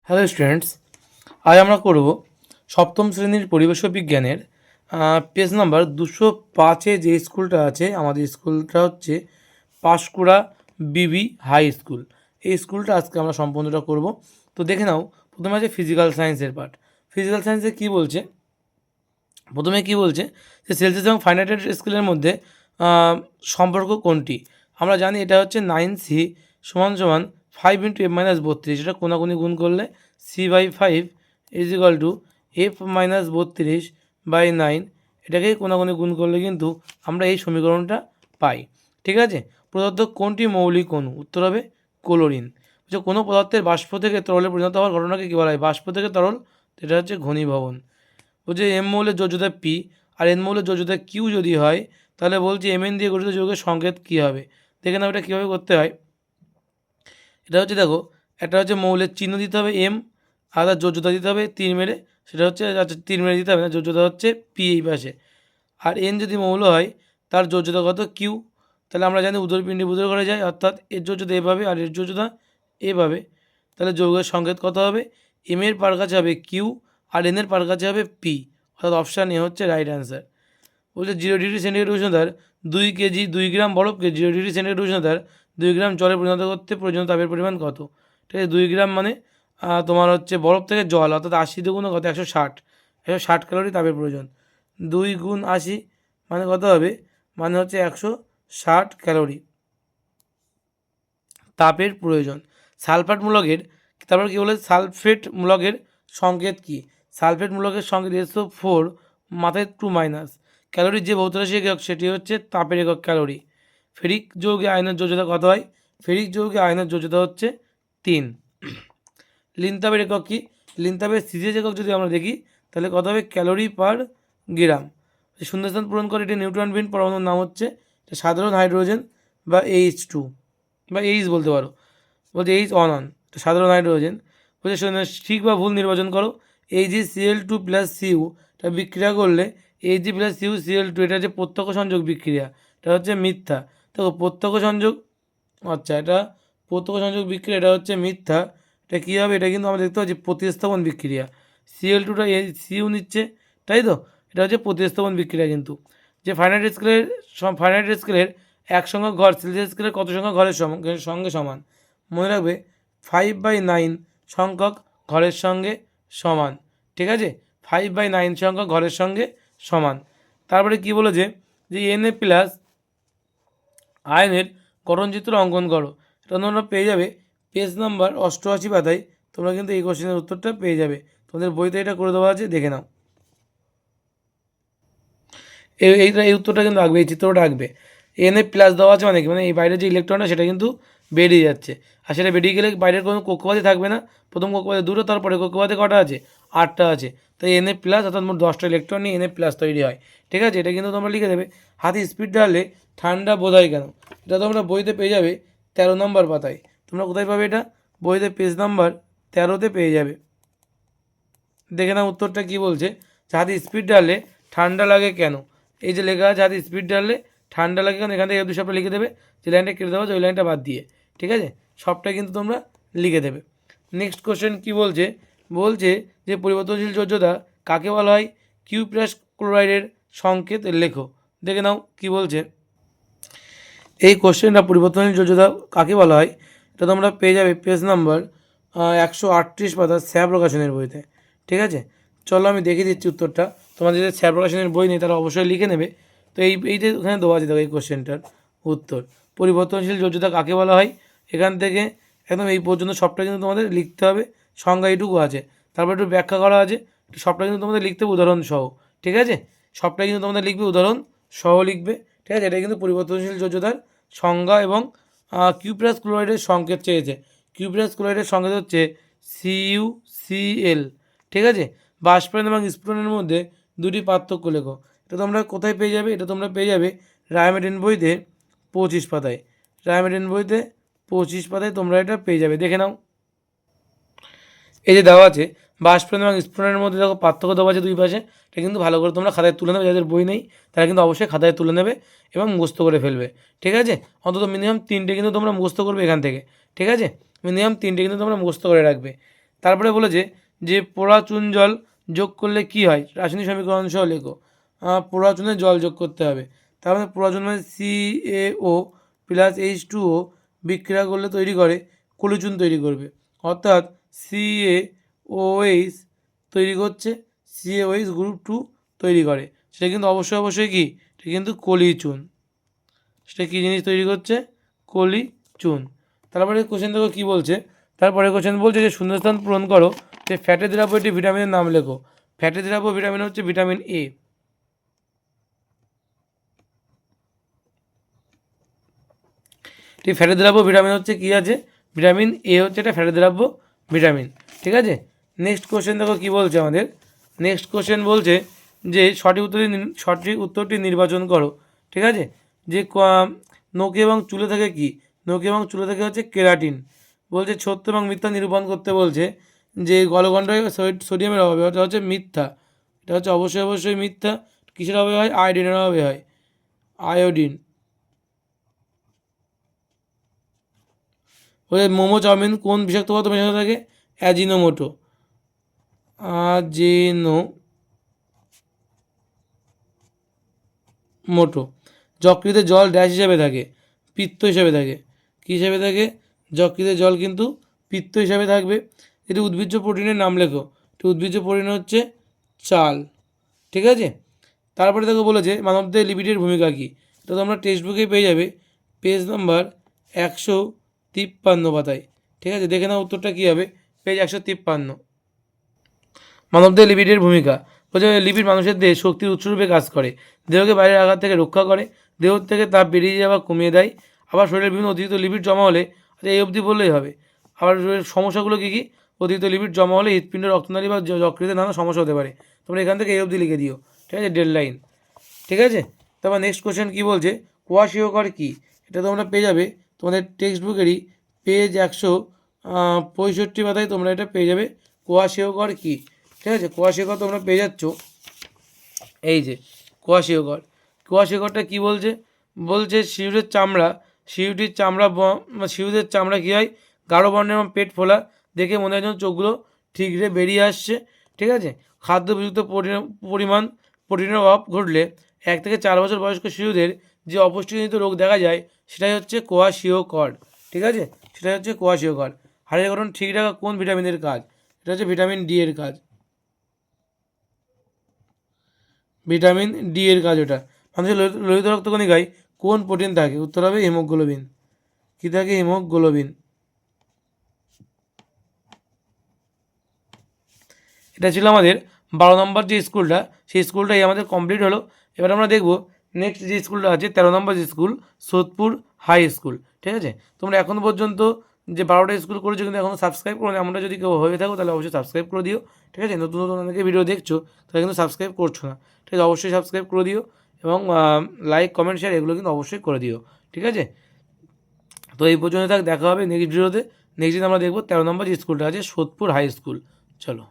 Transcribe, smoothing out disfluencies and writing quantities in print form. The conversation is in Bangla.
হ্যালো স্টুডেন্টস, আজ আমরা করব সপ্তম শ্রেণীর পরিবেশ বিজ্ঞানের পেজ নাম্বার 205-এ যে স্কুলটা আছে। আমাদের স্কুলটা হচ্ছে পাঁশকুড়া বিবি হাই স্কুল। এই স্কুলটা আজকে আমরা সম্পূর্ণটা করব। তো দেখে নাও, প্রথমে আছে ফিজিক্যাল সায়েন্সের পার্ট। ফিজিক্যাল সায়েন্সে কী বলছে, প্রথমে কি বলছে যে সেলসিয়াস এবং ফারেনহাইট স্কেলের মধ্যে সম্পর্ক কোনটি। আমরা জানি এটা হচ্ছে 9c সমান সমান 5 × f - 32। এটা কোনাকুনি গুণ করলে c/5 = f - 32/9। এটাকে কোনাকুনি গুণ করলে কিন্তু আমরা এই সমীকরণটা পাই। ঠিক আছে, প্রদত্ত কোনটি মৌলিক অণু? উত্তর হবে ক্লোরিন। যে কোনো পদার্থের বাষ্প থেকে তরলে পরিণত হওয়ার ঘটনাকে কী বলা হয়? বাষ্প থেকে তরল, এটা হচ্ছে ঘনীভবন। বলছে এম মৌলের যোজ্যতা পি আর এন মৌলের যোজ্যতা কিউ যদি হয়, তাহলে বলছি এম এন দিয়ে গঠিত যৌগের সংকেত কী হবে। দেখে নাও এটা কীভাবে করতে হয়। এটা হচ্ছে দেখো, একটা হচ্ছে মৌলের চিহ্ন দিতে হবে এম, আর তার যোজ্যতা দিতে হবে 3 মেরে। সেটা হচ্ছে আচ্ছা 3 মেরে দিতে হবে না, যোজ্যতা হচ্ছে পি এই পাশে। আর এন যদি মৌল হয় তার যোজ্যতা কত? কিউ। তাহলে আমরা জানি উদরপিণ্ডি বুধের ঘরে যায়, অর্থাৎ এর যোজ্যতা এভাবে আর এর যোজ্যতা এভাবে। তাহলে যৌগের সংকেত কত হবে? এম এর পার কাছে হবে কিউ আর এন এর পার কাছে হবে পি, অর্থাৎ অপশান এ হচ্ছে রাইট অ্যান্সার। বলছে 0 ডিগ্রি সেন্টিগ্রেড উষ্ণতার 2 কেজি 2 গ্রাম বরফকে 0 ডিগ্রি সেন্টিগ্রেড উষ্ণতার 2 গ্রাম জলে পরিণত করতে প্রয়োজনীয় তাপের পরিমাণ কত? ঠিক আছে, 2 গ্রাম মানে তোমার হচ্ছে বরফ থেকে জল, অর্থাৎ 80 গুণ কত? 160 ক্যালোরি তাপের প্রয়োজন। 2 গুণ 80 মানে কত হবে? মানে হচ্ছে 160 ক্যালোরি তাপের প্রয়োজন। সালফেট মূলকের, তারপর কী বলে, সালফেট মূলকের সংকেত কী? সালফেট মূলকের সংকেত SO4 মাথায় 2 ক্যালোরির যে ভৌতরাশি একক সেটি হচ্ছে তাপের একক ক্যালোরি। ফেরিক যৌগে আয়নের যোজ্যতা কত হয়? ফেরিক যৌগে আয়নের যোজ্যতা হচ্ছে 3। লিনতাপের একক কী? লিনতাপের সিজিএস একক যদি আমরা দেখি তাহলে কত হবে? ক্যালোরি পার গ্রাম। শূন্যস্থান পূরণ করে এটি নিউট্রনবিহীন পরমাণুর নাম হচ্ছে সাধারণ হাইড্রোজেন বা H2 বা এইচ বলতে পারো। বলছে H1 সাধারণ হাইড্রোজেন। বলছে ঠিক বা ভুল নির্বাচন করো। AgCl2+Cu এটা বিক্রিয়া করলে Ag+CuCl2, এটা হচ্ছে প্রত্যক্ষ সংযোগ বিক্রিয়া, এটা হচ্ছে মিথ্যা। দেখো প্রত্যক্ষ সংযোগ, আচ্ছা এটা প্রত্যক্ষ সংযোগ বিক্রিয়া, এটা হচ্ছে মিথ্যা। এটা কী হবে? এটা কিন্তু আমরা দেখতে পাচ্ছি প্রতিস্থাপন বিক্রিয়া। Cl2টা Cu নিচ্ছে, তাই তো? এটা হচ্ছে প্রতিস্থাপন বিক্রিয়া। কিন্তু যে ফারেনহাইট স্কেলের 1 সংখ্যক ঘর সেলসিয়াস স্কেলের কত সংখ্যক ঘরের সঙ্গে সমান? মনে রাখবে 5/9 সংখ্যক ঘরের সঙ্গে সমান। ঠিক আছে, 5/9 সংখ্যক ঘরের সঙ্গে সমান। তারপরে কি বলেছে যে Na প্লাস আয়নের গঠনচিত্র অঙ্কন করো। এটা তোমরা পেয়ে যাবে পেজ নাম্বার 88 পাতায়। তোমরা কিন্তু এই কোশ্চেনের উত্তরটা পেয়ে যাবে, তোমাদের বইতে এটা করে দেওয়া আছে, দেখে নাও। এই উত্তরটা কিন্তু আঁকবে, এই চিত্রটা আঁকবে। Na প্লাস দেওয়া আছে মানে কি, মানে এই বাইরের যে ইলেকট্রনটা সেটা কিন্তু বেরিয়ে যাচ্ছে, আর সেটা বেরিয়ে গেলে বাইরের কোনো কক্ষপথে থাকবে না। প্রথম কক্ষপথে 2টো, তারপরে কক্ষপথে কটা আছে? 8টা আছে। তাই Na প্লাস অর্থাৎ মোট 10টা ইলেকট্রন নিয়ে Na প্লাস তৈরি হয়। ঠিক আছে, এটা কিন্তু তোমরা লিখে দেবে। হাতে স্পিড ডাললে ঠান্ডা বোঝায় কেন? এটা তোমরা বইতে পেয়ে যাবে 13 নম্বর পাতায়। তোমরা কোথায় পাবে এটা? বইতে পেজ নাম্বার 13তে পেয়ে যাবে। দেখে নাও উত্তরটা কী বলছে। হাতে স্পিড ডাললে ঠান্ডা লাগে কেন? এই যে লেখা আছে হাতে স্পিড ডাললে ঠান্ডা লাগে কেন, এখান থেকে দুই সবটা লিখে দেবে। যে লাইনটা কেটে দেওয়া আছে ওই লাইনটা বাদ দিয়ে। ঠিক আছে, সবটা কিন্তু তোমরা লিখে দেবে। নেক্সট কোশ্চেন কী বলছে? বলছে যে পরিবর্তনশীল যোজ্যতা কাকে বলা হয়? কিউপ্রাস ক্লোরাইডের সংকেত লেখো। দেখে নাও কী বলছে। এই কোশ্চেনটা পরিবর্তনশীল যোজ্যতা কাকে বলা হয়, এটা তোমরা পেয়ে যাবে পেজ নাম্বার 138 পাতা স্যার প্রকাশনের বইতে। ঠিক আছে, চলো আমি দেখিয়ে দিচ্ছি উত্তরটা। তোমাদের যে স্যার প্রকাশনের বই নেই তারা অবশ্যই লিখে নেবে। তো এই যে ওখানে দেওয়া আছে দেখো এই কোশ্চেনটার উত্তর, পরিবর্তনশীল যোজ্যতা কাকে বলা হয়। এখান থেকে একদম এই পর্যন্ত সবটা কিন্তু তোমাদের লিখতে হবে। সংজ্ঞা এইটুকু আছে, তারপর একটু ব্যাখ্যা করা আছে, সবটা কিন্তু তোমাদের লিখতে হবে উদাহরণ সহ। ঠিক আছে, সবটাই কিন্তু তোমাদের লিখবে উদাহরণ সহ লিখবে। ঠিক আছে, এটা কিন্তু পরিবর্তনশীল যোজ্যতার সংজ্ঞা এবং কিউপ্রাস ক্লোরাইডের সংকেত চেয়েছে। কিউপ্রাস ক্লোরাইডের সংকেত হচ্ছে CuCl। ঠিক আছে, বাষ্পায়ন এবং স্ফুটনের মধ্যে দুটি পার্থক্য লেখো। এটা তোমরা কোথায় পেয়ে যাবে? এটা তোমরা পেয়ে যাবে রায়মেডিন বইতে 25 পাতায়। রায়মেডিন বইতে 25 পাতায় তোমরা এটা পেয়ে যাবে, দেখে নাও। এই যে দেওয়া আছে বাষ্পায়ন এবং স্ফুটনের মধ্যে দেখো পার্থক্য দেওয়া আছে দুই পাশে। এটা কিন্তু ভালো করে তোমরা খাতায় তুলে নেবে। যাদের বই নেই তারা কিন্তু অবশ্যই খাতায় তুলে নেবে এবং মুখস্থ করে ফেলবে। ঠিক আছে, অন্তত মিনিমাম 3টে কিন্তু তোমরা মুখস্থ করবে এখান থেকে। ঠিক আছে, মিনিমাম 3টে কিন্তু তোমরা মুখস্থ করে রাখবে। তারপরে বলেছে যে পোড়া চুন জল যোগ করলে কি হয়, রাসায়নিক সমীকরণ সহ লেখো। পোড়া চুনে জল যোগ করতে হবে, তার মানে পোড়া চুন মানে CaO প্লাস H2O বিক্রিয়া করলে তৈরি করে কলিচুন তৈরি করবে, অর্থাৎ CaOH তৈরি করছে, CaOH গ্রুপ 2 তৈরি করে, সেটা কিন্তু অবশ্যই কি, এটা কিন্তু কলিচুন। সেটা কী জিনিস তৈরি করছে, কলিচুন। তারপরে কোশ্চেন দেখো কী বলছে, তারপরে কোশ্চেন বলছে যে শূন্যস্থান পূরণ করো, যে ফ্যাটে দ্রাব্য একটি ভিটামিনের নাম লেখো। ফ্যাটে দ্রাব্য ভিটামিন হচ্ছে ভিটামিন A। ঠিক, ফ্যাটে দ্রাব্য ভিটামিন হচ্ছে কী আছে, ভিটামিন A হচ্ছে এটা ফ্যাটে দ্রাব্য ভিটামিন। ঠিক আছে, নেক্সট কোশ্চেন দেখো কী বলছে আমাদের। নেক্সট কোশ্চেন বলছে যে সঠিক উত্তরটি নির্বাচন করো। ঠিক আছে, যে নখে এবং চুলে থাকে কি, নখে এবং চুলে থাকে হচ্ছে কেরাটিন। বলছে সত্য এবং মিথ্যা নিরূপণ করতে বলছে, যে গলগণ্ডায় সোডিয়ামের অভাবে, ওটা হচ্ছে মিথ্যা, এটা হচ্ছে অবশ্যই মিথ্যা। কিসের অভাবে হয়, আয়োডিনের অভাবে হয়, আয়োডিন। ওই মোমো চাউমিন কোন বিষাক্ত পদার্থ মেশানো থাকে, অ্যাজিনোমোটো, মোটো। যকৃতে জল ড্যাশ হিসাবে থাকে, পিত্ত হিসাবে থাকে, কী হিসাবে থাকে, যকৃতে জল কিন্তু পিত্ত হিসাবে থাকবে। এটি উদ্ভিজ্জ প্রোটিনের নাম লেখো, এটি উদ্ভিজ্জ প্রোটিন হচ্ছে চাল। ঠিক আছে, তারপরে দেখো বলেছে মানবদেহে লিপিডের ভূমিকা কী, তো তোমরা টেক্সট বুকেই পেয়ে যাবে, পেজ নাম্বার 153 পাতায়। ঠিক আছে, দেখে নাও উত্তরটা কী হবে, পেজ 153। মানবদেহে লিপিডের ভূমিকা বলছে, লিপিড মানুষের দেহে শক্তির উৎসরূপে কাজ করে, দেহকে বাইরের আঘাত থেকে রক্ষা করে, দেহ থেকে তাপ বেরিয়ে যাওয়া কমিয়ে দেয়। আবার শরীরের বিভিন্ন অতিরিক্ত লিপিড জমা হলে, এই অবধি বললেই হবে। আবার শরীরের সমস্যাগুলো কী কী, অতিরিক্ত লিপিড জমা হলে হৃৎপিণ্ড, রক্তনালী বা যকৃতে নানা সমস্যা হতে পারে। তোমরা এখান থেকে এই অবধি লিখে দিও। ঠিক আছে, ডেড লাইন। ঠিক আছে, তারপর নেক্সট কোশ্চেন কী বলছে, কোয়াশিওকর কী, এটা তোমরা পেয়ে যাবে তোমাদের টেক্সট বুকেরই পেজ 165 পাতায়, তোমরা এটা পেয়ে যাবে, কোয়াশিওকর কী। ঠিক আছে, কোয়াশিওকর তোমরা পেয়ে যাচ্ছ, এই যে কোয়াশিওকর। কোয়াশিওকরটা কী বলছে, বলছে শিশুদের চামড়া, শিশুদের চামড়া কী হয়, গাঢ় বর্ণের এবং পেট ফোলা, দেখে মনে হয় যেন চোখগুলো ঠিকরে বেরিয়ে আসছে। ঠিক আছে, খাদ্য উপযুক্ত প্রোটিনের অভাব ঘটলে 1 থেকে 4 বছর বয়স্ক শিশুদের যে অপুষ্টিজনিত রোগ দেখা যায়, সেটাই হচ্ছে কোয়াশিওকর। ঠিক আছে, সেটাই হচ্ছে কোয়াশিওকর। হাড়ের গঠন ঠিক রাখা কোন ভিটামিনের কাজ, এটা হচ্ছে ভিটামিন ডি এর কাজ, ভিটামিন ডি এর কাজ ওটা। মানুষের লোহিত রক্তকণিকায় কোন প্রোটিন থাকে, উত্তর হবে হিমোগ্লোবিন। কী থাকে, হিমোগ্লোবিন। এটা ছিল আমাদের 12 নম্বর যে স্কুলটা, সেই স্কুলটাই আমাদের কমপ্লিট হলো। এবার আমরা দেখব নেক্সট যে স্কুলটা আছে 13 নম্বর যে স্কুল, সোদপুর হাই স্কুল। ঠিক আছে, তোমরা এখন পর্যন্ত যে 12টা স্কুল করেছো কিন্তু এখনও সাবস্ক্রাইব করো না, আমরা যদি কেউ হয়ে থাকো তাহলে অবশ্যই সাবস্ক্রাইব করে দিও। ঠিক আছে, নতুন অনেকে ভিডিও দেখছো তাহলে কিন্তু সাবস্ক্রাইব করছো না, ঠিক আছে, অবশ্যই সাবস্ক্রাইব করে দিও, এবং লাইক কমেন্ট শেয়ার এগুলো কিন্তু অবশ্যই করে দিও। ঠিক আছে, তো এই পর্যন্ত দেখা হবে নেক্সট ভিডিওতে। নেক্সট দিন আমরা দেখবো 13 নম্বর যে স্কুলটা আছে সোদপুর হাই স্কুল। চলো।